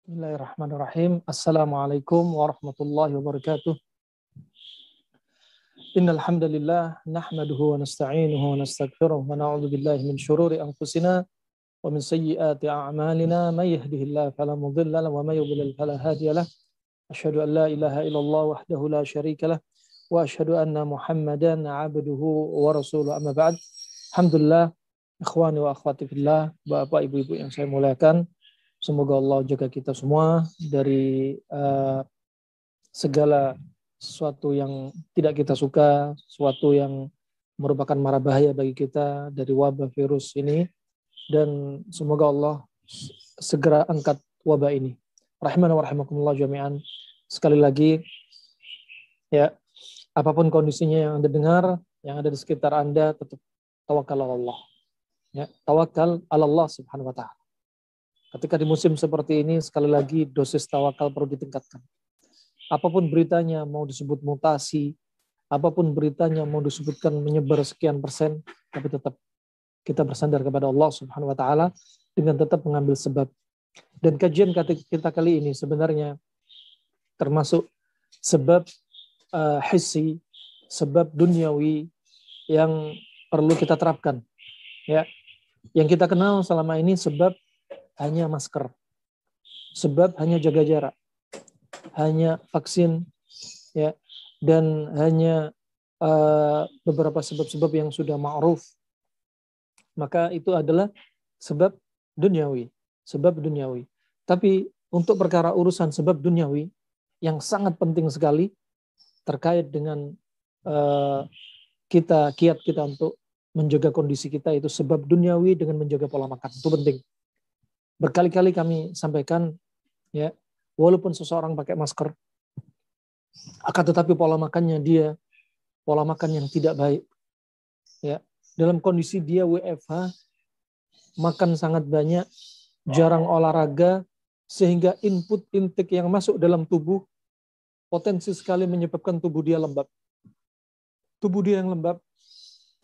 Bismillahirrahmanirrahim. Assalamualaikum warahmatullahi wabarakatuh. Innal hamdalillah nahmaduhu wa nasta'inuhu wa nastaghfiruh wa na'udzu billahi min syururi anfusina wa min sayyiati a'malina may yahdihillahu fala mudilla lahu wa may yudlil fala hadiya lahu. Asyhadu an la ilaha illallah wahdahu la syarika lah wa asyhadu anna Muhammadan 'abduhu wa rasuluhu amma ba'd. Alhamdulillah, ikhwani wa akhwati fillah, Bapak Ibu-ibu yang saya muliakan. Semoga Allah jaga kita semua dari segala sesuatu yang tidak kita suka, sesuatu yang merupakan mara bahaya bagi kita dari wabah virus ini, dan semoga Allah segera angkat wabah ini. Rahimana wa rahimakumullah jami'an. Sekali lagi, ya, apapun kondisinya yang Anda dengar, yang ada di sekitar Anda, tetap tawakal Allah. Ya, tawakal Allah subhanahu wa ta'ala. Ketika di musim seperti ini, sekali lagi dosis tawakal perlu ditingkatkan. Apapun beritanya mau disebut mutasi, apapun beritanya mau disebutkan menyebar sekian persen, tapi tetap kita bersandar kepada Allah Subhanahu wa taala dengan tetap mengambil sebab. Dan kajian kita kali ini sebenarnya termasuk sebab hissi, sebab duniawi yang perlu kita terapkan. Ya. Yang kita kenal selama ini sebab hanya masker, sebab hanya jaga jarak, hanya vaksin, ya, dan hanya beberapa sebab-sebab yang sudah ma'ruf. Maka itu adalah sebab duniawi, sebab duniawi. Tapi untuk perkara urusan sebab duniawi yang sangat penting sekali terkait dengan kiat kita untuk menjaga kondisi kita, itu sebab duniawi dengan menjaga pola makan. Itu penting. Berkali-kali kami sampaikan, ya, walaupun seseorang pakai masker, akan tetapi pola makannya dia pola makan yang tidak baik, ya, dalam kondisi dia WFH, makan sangat banyak, jarang olahraga, sehingga input intake yang masuk dalam tubuh potensi sekali menyebabkan tubuh dia lembab. Tubuh dia yang lembab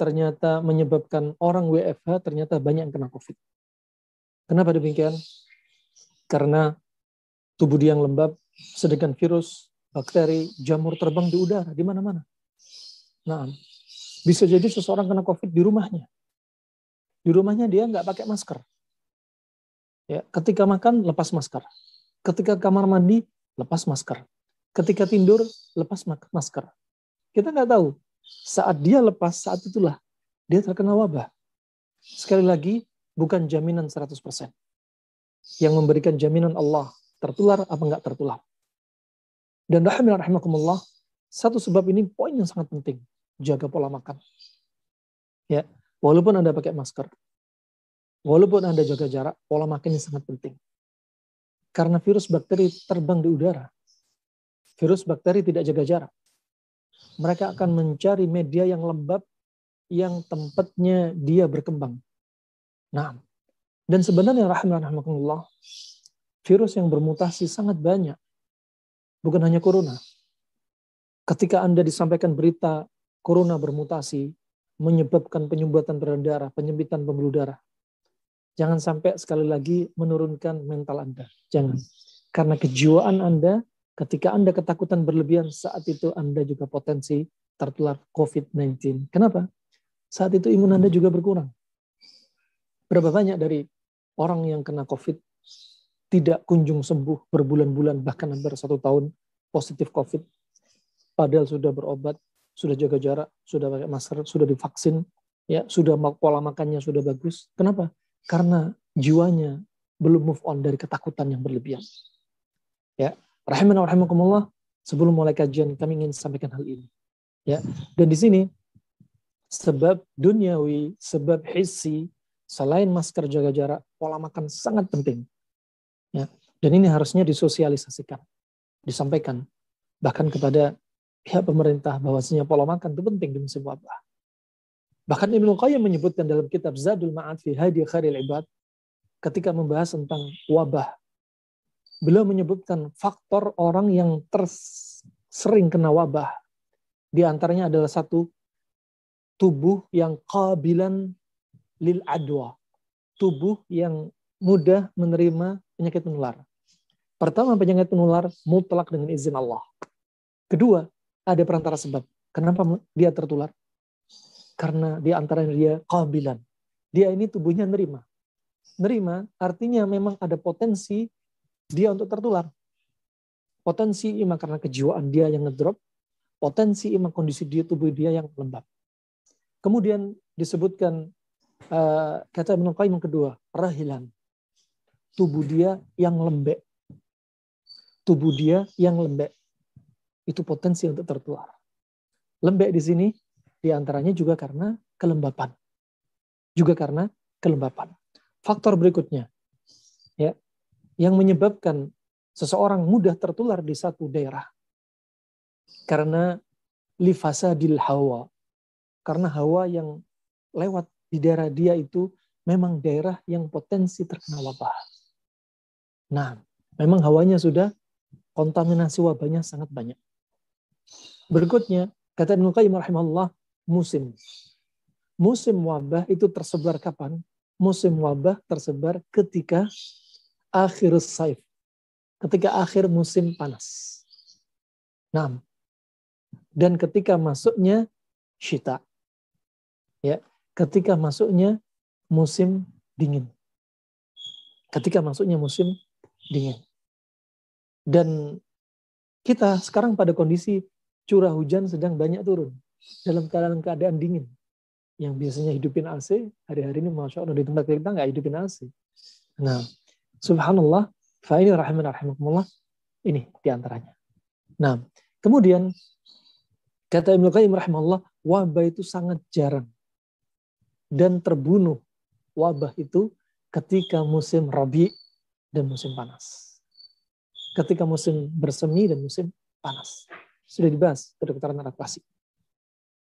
ternyata menyebabkan orang WFH ternyata banyak yang kena COVID. Kenapa demikian? Karena tubuh dia yang lembab, sedangkan virus, bakteri, jamur terbang di udara, di mana-mana. Nah, bisa jadi seseorang kena COVID di rumahnya. Di rumahnya dia nggak pakai masker. Ya, ketika makan, lepas masker. Ketika kamar mandi, lepas masker. Ketika tidur, lepas masker. Kita nggak tahu. Saat dia lepas, saat itulah dia terkena wabah. Sekali lagi, bukan jaminan 100%. Yang memberikan jaminan Allah, tertular apa enggak tertular. Dan rahimakumullah, satu sebab ini poin yang sangat penting, jaga pola makan. Ya, walaupun Anda pakai masker, walaupun Anda jaga jarak, pola makan ini sangat penting. Karena virus bakteri terbang di udara. Virus bakteri tidak jaga jarak. Mereka akan mencari media yang lembab, yang tempatnya dia berkembang. Nah, dan sebenarnya rahimakumullah, virus yang bermutasi sangat banyak. Bukan hanya corona. Ketika Anda disampaikan berita corona bermutasi, menyebabkan penyumbatan terhadap darah, penyempitan pembuluh darah, jangan sampai sekali lagi menurunkan mental Anda. Jangan. Karena kejiwaan Anda, ketika Anda ketakutan berlebihan, saat itu Anda juga potensi tertular COVID-19. Kenapa? Saat itu imun Anda juga berkurang. Berapa banyak dari orang yang kena COVID tidak kunjung sembuh berbulan-bulan, bahkan hampir 1 tahun positif COVID, padahal sudah berobat, sudah jaga jarak, sudah pakai masker, sudah divaksin, ya, sudah pola makannya sudah bagus. Kenapa? Karena jiwanya belum move on dari ketakutan yang berlebihan. Ya, rahimakumullah, sebelum mulai kajian kami ingin sampaikan hal ini. Ya, dan di sini sebab duniawi, sebab hissi, selain masker jaga jarak, pola makan sangat penting. Ya, dan ini harusnya disosialisasikan, disampaikan bahkan kepada pihak pemerintah bahwasanya pola makan itu penting di musim wabah. Bahkan Ibnu Qayyim menyebutkan dalam kitab Zadul Ma'ad fi Hadi Khairil Ibad ketika membahas tentang wabah. Beliau menyebutkan faktor orang yang sering kena wabah. Di antaranya adalah satu, tubuh yang qabilan lil adwa. Tubuh yang mudah menerima penyakit menular. Pertama, penyakit menular mutlak dengan izin Allah. Kedua, ada perantara sebab. Kenapa dia tertular? Karena di antaranya dia qabilan. Dia ini tubuhnya nerima. Nerima artinya memang ada potensi dia untuk tertular. Potensi imam karena kejiwaan dia yang ngedrop, potensi imam kondisi dia tubuh dia yang lembab. Kemudian disebutkan kata Ibnu Qayyim yang kedua, rahilan. Tubuh dia yang lembek. Tubuh dia yang lembek. Itu potensi untuk tertular. Lembek di sini diantaranya juga karena kelembapan. Juga karena kelembapan. Faktor berikutnya, ya, yang menyebabkan seseorang mudah tertular di satu daerah karena lifasadil hawa. Karena hawa yang lewat di daerah dia itu memang daerah yang potensi terkena wabah. Nah, memang hawanya sudah kontaminasi wabahnya sangat banyak. Berikutnya, kata Ibnu Qayyim rahimahullah, musim. Musim wabah itu tersebar kapan? Musim wabah tersebar ketika akhir saif. Ketika akhir musim panas. Nah, dan ketika masuknya syita. Ya, ketika masuknya musim dingin. Ketika masuknya musim dingin. Dan kita sekarang pada kondisi curah hujan sedang banyak turun. Dalam keadaan dingin. Yang biasanya hidupin AC, hari-hari ini Masya Allah di tempat kita nggak hidupin AC. Nah, subhanallah, fa'ini rahimakumullah, ini diantaranya. Nah, kemudian, kata Ibnu Qayyim rahimahullah, wabah itu sangat jarang. Dan terbunuh wabah itu ketika musim rabi dan musim panas. Ketika musim bersemi dan musim panas. Sudah dibahas kedokteran anak klasik.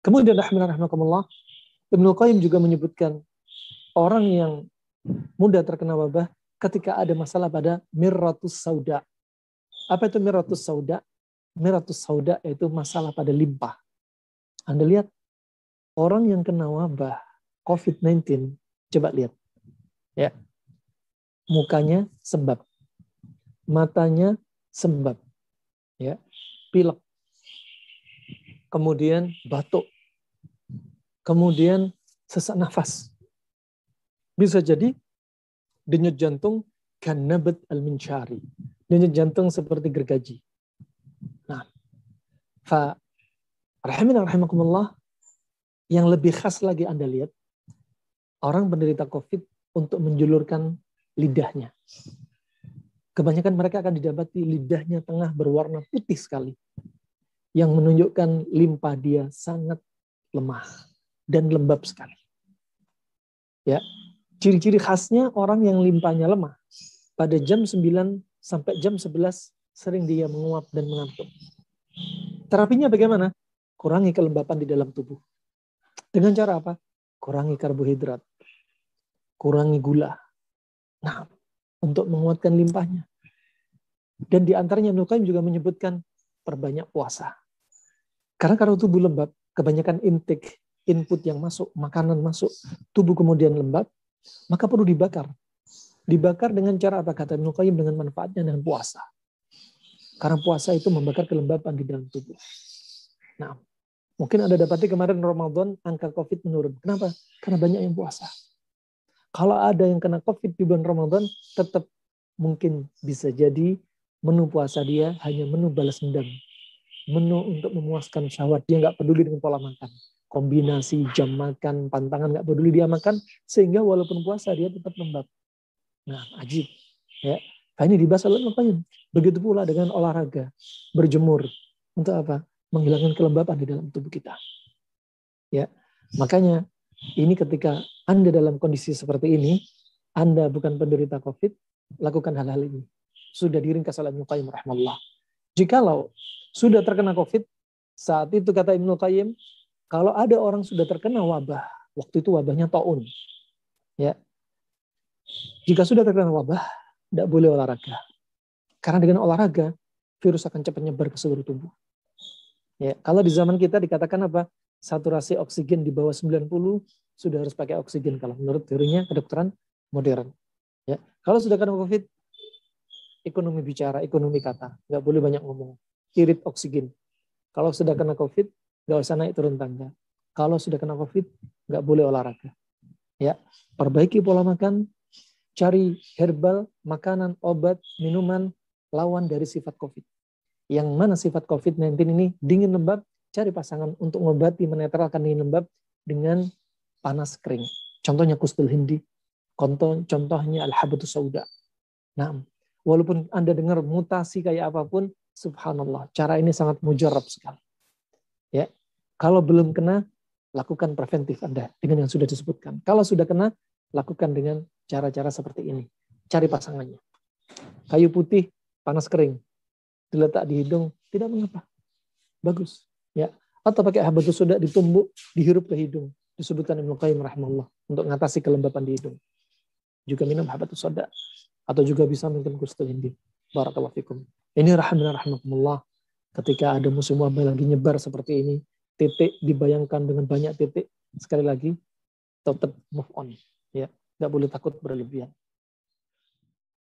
Kemudian rahimakumullah, Ibnu Qayyim juga menyebutkan orang yang mudah terkena wabah ketika ada masalah pada mirratus sauda. Apa itu mirratus sauda? Mirratus sauda yaitu masalah pada limpa. Anda lihat orang yang kena wabah COVID-19, coba lihat. Ya. Mukanya sembab. Matanya sembab. Ya. Pilek. Kemudian batuk. Kemudian sesak nafas. Bisa jadi denyut jantung kanabat al-minsyari. Denyut jantung seperti gergaji. Nah, rahimakumullah, yang lebih khas lagi Anda lihat, orang penderita COVID untuk menjulurkan lidahnya. Kebanyakan mereka akan didapati lidahnya tengah berwarna putih sekali. Yang menunjukkan limpa dia sangat lemah dan lembab sekali. Ya, ciri-ciri khasnya orang yang limpanya lemah. Pada jam 9 sampai jam 11 sering dia menguap dan mengantuk. Terapinya bagaimana? Kurangi kelembapan di dalam tubuh. Dengan cara apa? Kurangi karbohidrat. Kurangi gula. Nah, untuk menguatkan limpahnya. Dan di antaranya Ibnu Qayyim juga menyebutkan perbanyak puasa. Karena kalau tubuh lembab, kebanyakan intake input yang masuk, makanan masuk, tubuh kemudian lembab, maka perlu dibakar. Dibakar dengan cara apa? Kata Ibnu Qayyim, dengan manfaatnya dengan puasa. Karena puasa itu membakar kelembapan di dalam tubuh. Nah, mungkin Anda dapati kemarin Ramadan angka COVID menurun. Kenapa? Karena banyak yang puasa. Kalau ada yang kena COVID di bulan Ramadan, tetap mungkin bisa jadi menu puasa dia hanya menu balas dendam. Menu untuk memuaskan syahwat. Dia nggak peduli dengan pola makan. Kombinasi jam makan, pantangan nggak peduli dia makan, sehingga walaupun puasa dia tetap lembab. Nah, ajib. Ya. Nah, ini dibahas oleh Ibnu Qayyim. Begitu pula dengan olahraga, berjemur. Untuk apa? Menghilangkan kelembapan di dalam tubuh kita. Ya, makanya ini ketika Anda dalam kondisi seperti ini, Anda bukan penderita COVID, lakukan hal-hal ini. Sudah diringkas oleh Ibnu Qayyim rahimahullah. Jikalau sudah terkena COVID, saat itu kata Ibnu Qayyim, kalau ada orang sudah terkena wabah, waktu itu wabahnya taun, ya. Jika sudah terkena wabah, tidak boleh olahraga. Karena dengan olahraga, virus akan cepat nyebar ke seluruh tubuh. Ya, kalau di zaman kita dikatakan apa? Saturasi oksigen di bawah 90 sudah harus pakai oksigen kalau menurut teorinya kedokteran modern. Ya, kalau sudah kena COVID, ekonomi bicara, ekonomi kata. Nggak boleh banyak ngomong. Irit oksigen. Kalau sudah kena COVID, nggak usah naik turun tangga. Kalau sudah kena COVID, nggak boleh olahraga. Ya, perbaiki pola makan, cari herbal, makanan, obat, minuman, lawan dari sifat COVID. Yang mana sifat COVID-19 ini dingin lembab, cari pasangan untuk mengobati, menetralkan dingin lembab dengan panas kering. Contohnya kustul hindi, contohnya al-habatus sauda. Nah, walaupun Anda dengar mutasi kayak apapun, subhanallah, cara ini sangat mujarab sekali. Ya, kalau belum kena, lakukan preventif Anda dengan yang sudah disebutkan. Kalau sudah kena, lakukan dengan cara-cara seperti ini. Cari pasangannya. Kayu putih, panas kering, diletak di hidung, tidak mengapa. Bagus. Ya. Atau pakai habatus sauda ditumbuk, dihirup ke hidung. Disebutkan Ibnu Qayyim rahimahullah untuk mengatasi kelembapan di hidung. Juga minum habatus sauda. Atau juga bisa minum kustul hindi. Barakallahu fikum. Ini rahimahullah. Ketika ada musim wabah lagi nyebar seperti ini, titik dibayangkan dengan banyak titik, sekali lagi tetap move on, ya, nggak boleh takut berlebihan.